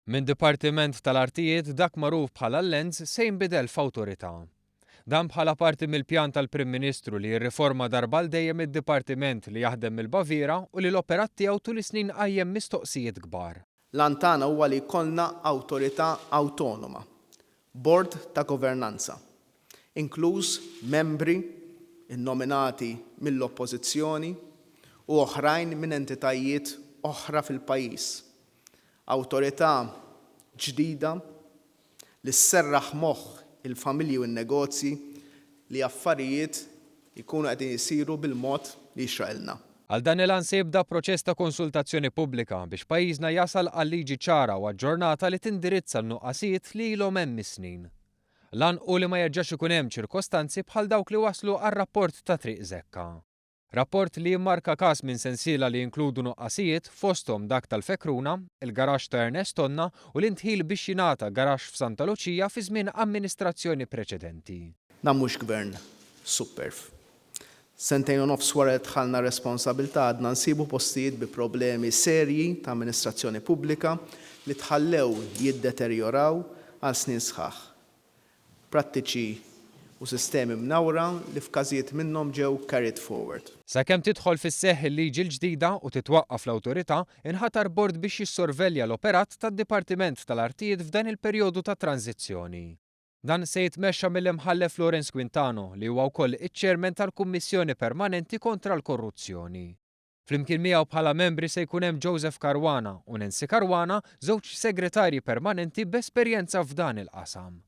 Minn Dipartiment tal-Artijiet dak magħruf bħala l-Lens se jinbidel f'awtorità. Dan bħala parti mill-pjan tal-Prim Ministru li jirriforma darba l dejjem id-dipartiment li jaħdem mill-Bavira u li l-operat tiegħu tul is-snin qajjem mistoqsijiet kbar. L-antana huwa li jkollna awtorità awtonoma, Bord ta' Governanza, inkluż membri innominati mill-oppożizzjoni u oħrajn minn entitajiet oħra fil-pajjiż. Awtorità ġdida li sserraħ moħħ il-familji u n-negozji li affarijiet jkunu qegħdin isiru bil-mod li jixraqilna. Għal dan il-għan se jibda proċess ta' konsultazzjoni pubblika biex pajjiżna jasal għal liġi ċara u aġġornata li tindirizza n-nuqqasijiet li ilhom hemm snin. Lan u li ma jerġax ikun hemm ċirkostanzi bħal dawk li waslu għar-rapport ta' Triq Żekka. Rapport li jimmarka każ minn sensiela li jinkludu nuqqasijiet fosthom dak tal-Fekruna, il-garaxx ta' Ernest Tonna u l-intħil biex jingħata garaxx f'Santa Luċija fi żmien amministrazzjoni preċedenti. Dan mhux gvern superf. Sentejn u nofs wara li dħalna responsabilità għadna nsibu postijiet bi problemi serji ta' amministrazzjoni pubblika li tħallew jiddeterjoraw għal snin sħaħ. Prattiċi u sistemi mnawra li f'każijiet minnhom ġew carried forward. Sakemm tidħol fis-seħħ il-liġi l-ġdida u titwaqqaf l-awtorità, inħatar bord biex jissorvelja l-operat tad-Dipartiment tal-Artijiet f'dan il-perjodu ta' tranzizzjoni. Dan se jitmexxa mill-imħallef Lawrence Quintano li huwa wkoll iċ-Chairman tal-Kummissjoni Permanenti kontra l-Korruzzjoni. Flimkien miegħu bħala membri se jkun hemm Joseph Caruana u Nancy Caruana, żewġ segretarji permanenti b'esperjenza f'dan il-qasam.